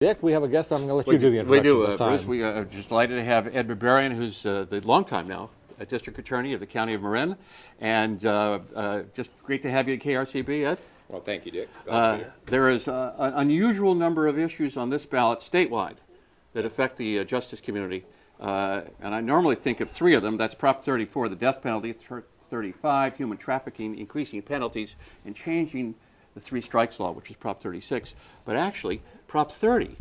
Dick, we have a guest. I'm going to let you do the We introduction do, this time. Bruce. We are just delighted to have Ed Bebarian, who's the longtime now District Attorney of the County of Marin. And just great to have you at KRCB, Ed. Well, thank you, Dick. Glad to be here. There is an unusual number of issues on this ballot statewide that affect the justice community. And I normally think of three of them. That's Prop 34, the death penalty, 35, human trafficking, increasing penalties, and changing the three strikes law, which is Prop 36. But actually, Prop 30,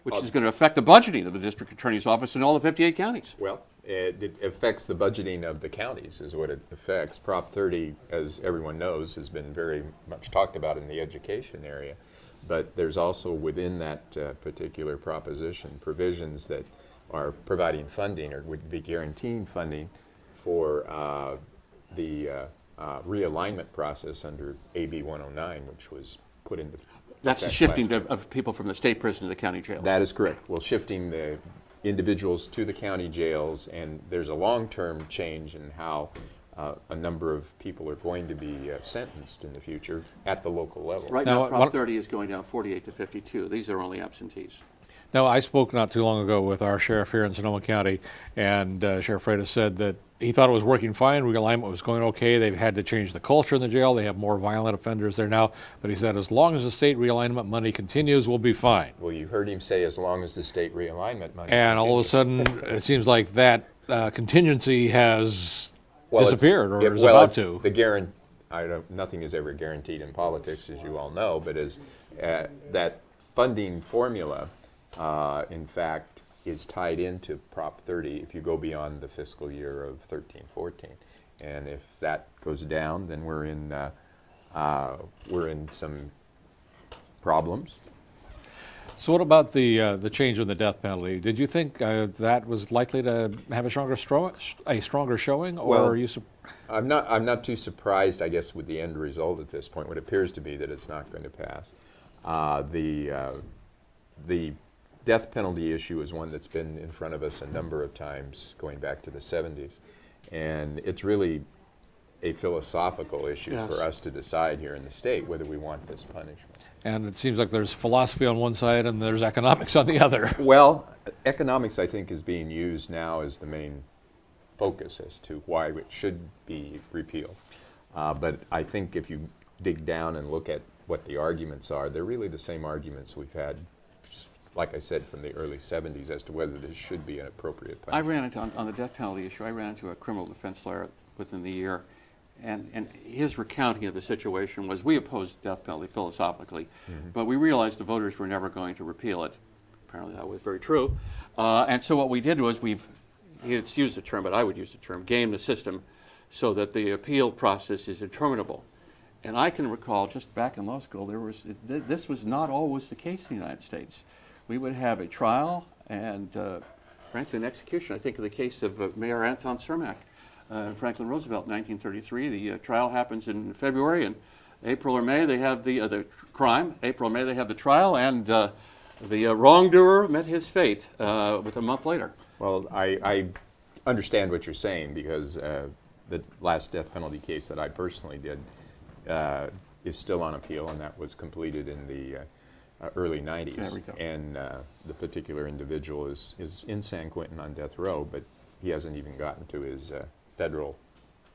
which is going to affect the budgeting of the district attorney's office in all the 58 counties. Well, it affects the budgeting of the counties is what it affects. Prop 30, as everyone knows, has been very much talked about in the education area. But there's also within that particular proposition provisions that are providing funding or would be guaranteeing funding for the realignment process under AB 109, which was put into That's the shifting of people from the state prison to the county jail. That is correct. Well, shifting the individuals to the county jails, and there's a long-term change in how a number of people are going to be sentenced in the future at the local level. Right now, Prop 30 is going down 48 to 52. These are only absentees. Now, I spoke not too long ago with our sheriff here in Sonoma County, and Sheriff Freitas said that he thought it was working fine. Realignment was going okay. They've had to change the culture in the jail. They have more violent offenders there now. But he said as long as the state realignment money continues, we'll be fine. Well, you heard him say as long as the state realignment money And continues. all of a sudden, it seems like that contingency has disappeared or is about to. Nothing is ever guaranteed in politics, as you all know, but as that funding formula, in fact, is tied into Prop 30 if you go beyond the fiscal year of 13-14. And if that goes down, then we're in some problems. So what about the change in the death penalty? Did you think that was likely to have a stronger showing, or Well, are you? I'm not too surprised, I guess, with the end result at this point. What appears to be that it's not going to pass. The death penalty issue is one that's been in front of us a number of times, going back to the 70s, and it's really a philosophical issue for us to decide here in the state whether we want this punishment. And it seems like there's philosophy on one side and there's economics on the other. Well, economics, I think, is being used now as the main focus as to why it should be repealed. But I think if you dig down and look at what the arguments are, they're really the same arguments we've had, like I said, from the early 70s as to whether this should be an appropriate punishment. I ran into, on the death penalty issue, I ran into a criminal defense lawyer within the year, and his recounting of the situation was we opposed death penalty philosophically, but we realized the voters were never going to repeal it. Apparently that was very true. And so what we did was it's used the term, but I would use the term, game the system so that the appeal process is interminable. And I can recall just back in law school, this was not always the case in the United States. We would have a trial and, frankly, an execution. I think of the case of Mayor Anton Cermak, Franklin Roosevelt, 1933. The trial happens in February, and April or May they have the crime. April or May they have the trial, and the wrongdoer met his fate with a month later. Well, I understand what you're saying because the last death penalty case that I personally did is still on appeal, and that was completed in the early 90s. There we go. And the particular individual is in San Quentin on death row, but he hasn't even gotten to his federal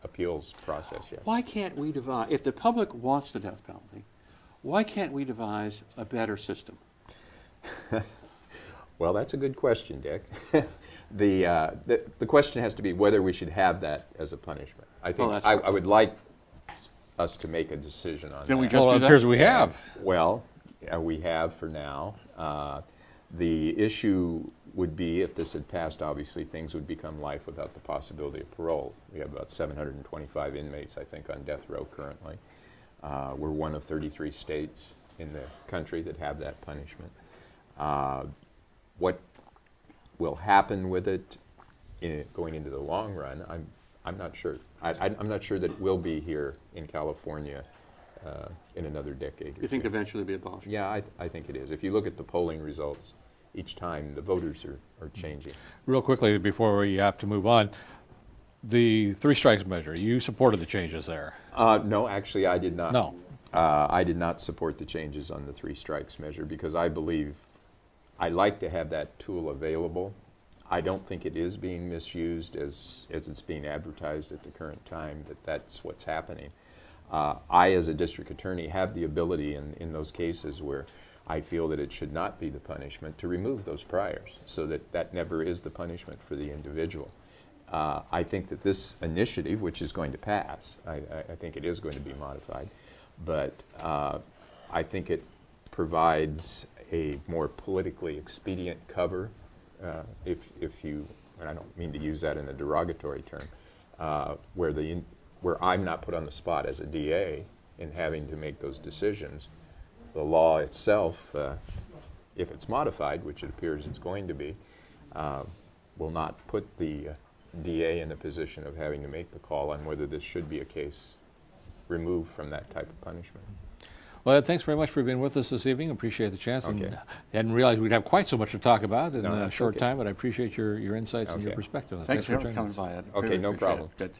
appeals process yet. Why can't we devise, if the public wants the death penalty, why can't we devise a better system? Well, that's a good question, Dick. The question has to be whether we should have that as a punishment. I think that's I would like us to make a decision on Can that. we just Well, do it that? appears we have. Well, we have for now. The issue would be if this had passed, obviously things would become life without the possibility of parole. We have about 725 inmates, I think, on death row currently. We're one of 33 states in the country that have that punishment. What will happen with it going into the long run, I'm not sure. I'm not sure that it will be here in California in another decade. You think eventually it'll be abolished? Yeah, I think it is. If you look at the polling results, each time the voters are changing. Real quickly before we have to move on, the three strikes measure, you supported the changes there. No, actually I did not. No. I did not support the changes on the three strikes measure because I believe I like to have that tool available. I don't think it is being misused as it's being advertised at the current time, that's what's happening. I, as a district attorney, have the ability in those cases where I feel that it should not be the punishment to remove those priors so that that never is the punishment for the individual. I think that this initiative, which is going to pass, I think it is going to be modified, but I think it provides a more politically expedient cover, if you, and I don't mean to use that in a derogatory term, where I'm not put on the spot as a DA in having to make those decisions. The law itself, if it's modified, which it appears it's going to be, will not put the DA in a position of having to make the call on whether this should be a case removed from that type of punishment. Well, Ed, thanks very much for being with us this evening. Appreciate the chance. Okay. And hadn't realized we'd have quite so much to talk about in No, a that's short okay. time, but I appreciate your insights and your Okay. perspective. Thanks for joining coming us. by, Ed. Okay, Really no appreciate it. problem. Good.